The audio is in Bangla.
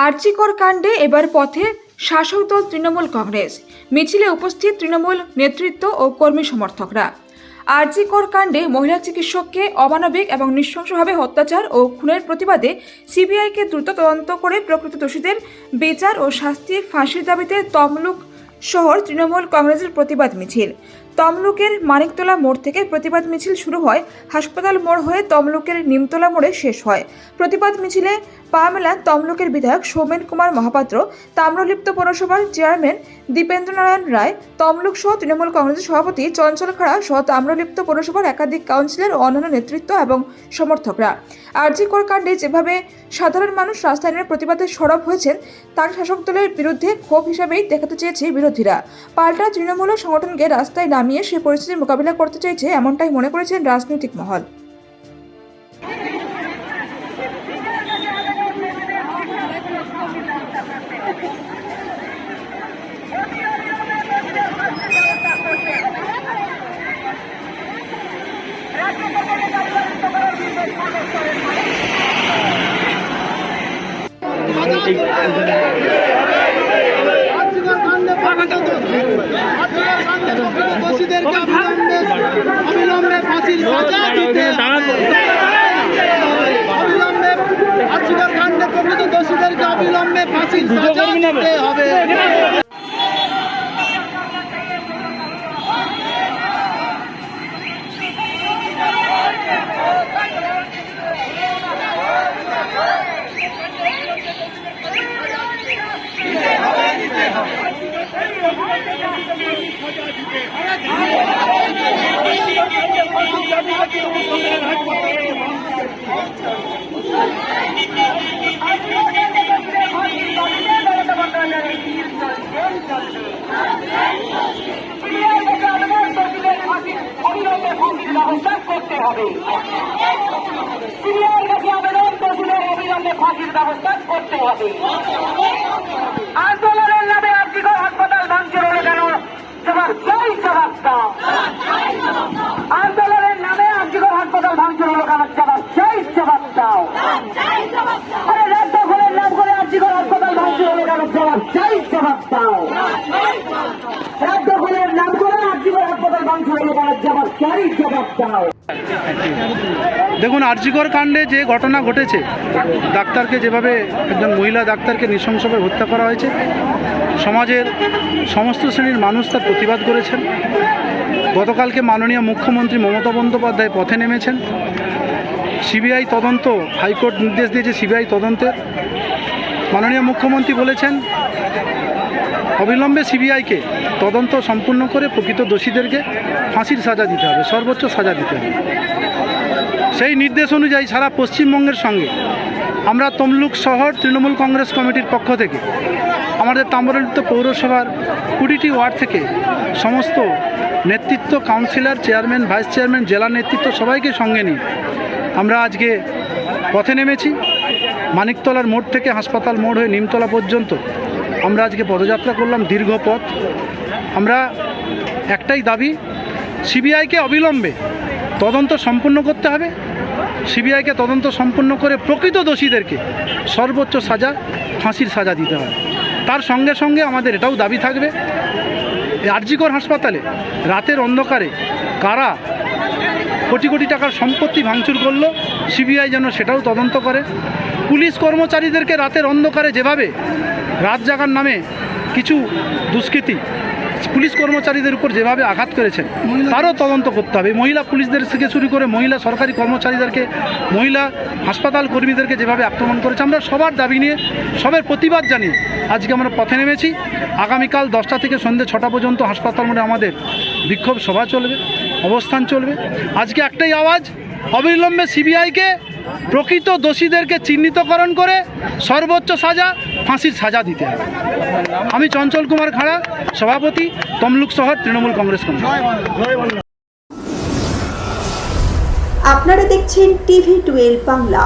আরজিকর কাণ্ডে এবার পথে শাসক দল তৃণমূল কংগ্রেস। মিছিলে উপস্থিত তৃণমূল নেতৃত্ব ও কর্মী সমর্থকরা। আরজিকর কাণ্ডে মহিলা চিকিৎসককে অমানবিক এবং নৃশংসভাবে অত্যাচার ও খুনের প্রতিবাদে সিবিআইকে দ্রুত তদন্ত করে প্রকৃত দোষীদের বিচার ও শাস্তি ফাঁসির দাবিতে তমলুক শহর তৃণমূল কংগ্রেসের প্রতিবাদ মিছিল। তমলুকের মানিকতলা মোড় থেকে প্রতিবাদ মিছিল শুরু হয়, হাসপাতাল মোড় হয়ে তমলুকের নিমতলা মোড়ে শেষ হয়। প্রতিবাদ মিছিলে পা মেলান তমলুকের বিধায়ক সৌমেন কুমার মহাপাত্র, তাম্রলিপ্ত পৌরসভার চেয়ারম্যান দীপেন্দ্রনারায়ণ রায়, তমলুক সহ তৃণমূল কংগ্রেসের সভাপতি চঞ্চল খাড়া সহ তাম্রলিপ্ত পৌরসভার একাধিক কাউন্সিলর ও অন্যান্য নেতৃত্ব এবং সমর্থকরা। আরজিকর কাণ্ডে যেভাবে সাধারণ মানুষ রাস্তায় নেমে প্রতিবাদে সরব হয়েছেন, তার শাসক দলের বিরুদ্ধে ক্ষোভ হিসাবেই দেখাতে চেয়েছে বিরোধীরা। পাল্টা তৃণমূল সংগঠনকে রাস্তায় নামিয়ে সে পরিস্থিতির মোকাবিলা করতে চাইছে, এমনটাই মনে করেছেন রাজনৈতিক মহল। দোষীদেরকে অবিলম্বে ফাঁসির সাজা দিতে আরজিকর কাণ্ডে প্রকৃত দোষীদেরকে অবিলম্বে ফাঁসির সাজা দিতে হবে। করতে হবে, সিবিআইয়ের কাছে আবেদন দোষীদের অবিলম্বে ফাঁসির ব্যবস্থা করতে হবে। আন্দোলনের নামে আরজিকর হাসপাতাল ভাঙচুর হলো কেন? জবাব চাই, জবাব দাও। আন্দোলনের নামে আরজিকর হাসপাতাল ভাঙচুর হলো কেন? জবাব চাই, জবাব দাও। আরে রাজ্যপালের নাম করে আরজিকর হাসপাতাল ভাঙচুর হলো কেন? জবাব চাই, জবাব দাও। রাজ্যপালের নাম করে আরজিকর হাসপাতাল ভাঙচুর হলো কেন? জবাব চাই, জবাব দাও। দেখুন, আরজিকর কাণ্ডে যে ঘটনা ঘটেছে, ডাক্তারকে যেভাবে একজন মহিলা ডাক্তারকে নৃশংসভাবে হত্যা করা হয়েছে, সমাজের সমস্ত শ্রেণীর মানুষ তার প্রতিবাদ করেছেন। গতকালকে মাননীয় মুখ্যমন্ত্রী মমতা বন্দ্যোপাধ্যায় পথে নেমেছেন। সিবিআই তদন্ত, হাইকোর্ট নির্দেশ দিয়েছে সিবিআই তদন্তের। মাননীয় মুখ্যমন্ত্রী বলেছেন অবিলম্বে সিবিআইকে তদন্ত সম্পূর্ণ করে প্রকৃত দোষীদেরকে ফাঁসির সাজা দিতে হবে, সর্বোচ্চ সাজা দিতে হবে। সেই নির্দেশ অনুযায়ী সারা পশ্চিমবঙ্গের সঙ্গে আমরা তমলুক শহর তৃণমূল কংগ্রেস কমিটির পক্ষ থেকে আমাদের তাম্রলিপ্ত পৌরসভার 20টি ওয়ার্ড থেকে সমস্ত নেতৃত্ব, কাউন্সিলর, চেয়ারম্যান, ভাইস চেয়ারম্যান, জেলা নেতৃত্ব সবাইকে সঙ্গে নিয়ে আমরা আজকে পথে নেমেছি। মানিকতলার মোড় থেকে হাসপাতাল মোড় হয়ে নিমতলা পর্যন্ত আমরা আজকে পদযাত্রা করলাম, দীর্ঘ পথ। আমরা একটাই দাবি, সিবিআইকে অবিলম্বে তদন্ত সম্পূর্ণ করতে হবে। সিবিআইকে তদন্ত সম্পূর্ণ করে প্রকৃত দোষীদেরকে সর্বোচ্চ সাজা, ফাঁসির সাজা দিতে হবে। তার সঙ্গে সঙ্গে আমাদের এটাও দাবি থাকবে, আরজিকর হাসপাতালে রাতের অন্ধকারে কারা কোটি কোটি টাকার সম্পত্তি ভাঙচুর করলো, সিবিআই যেন সেটাও তদন্ত করে। পুলিশ কর্মচারীদেরকে রাতের অন্ধকারে যেভাবে রাত জাগার নামে কিছু দুষ্কৃতী পুলিশ কর্মচারীদের উপর যেভাবে আঘাত করেছেন, তারও তদন্ত করতে হবে। মহিলা পুলিশদের থেকে শুরু করে মহিলা সরকারি কর্মচারীদেরকে, মহিলা হাসপাতাল কর্মীদেরকে যেভাবে আক্রমণ করেছে, আমরা সবার দাবি নিয়ে, সবের প্রতিবাদ জানিয়ে আজকে আমরা পথে নেমেছি। আগামীকাল 10টা থেকে সন্ধ্যে 6টা পর্যন্ত হাসপাতাল মোড়ে আমাদের বিক্ষোভ সভা চলবে, অবস্থান চলবে। আজকে একটাই আওয়াজ, অবিলম্বে সিবিআইকে প্রকৃত দোষীদেরকে চিহ্নিতকরণ করে সর্বোচ্চ সাজা, ফাঁসির সাজা দিতে হবে। আমি চঞ্চল কুমার খাড়া, সভাপতি, তমলুক শহর তৃণমূল কংগ্রেস কমিটি। আপনারা দেখছেন TV12 বাংলা।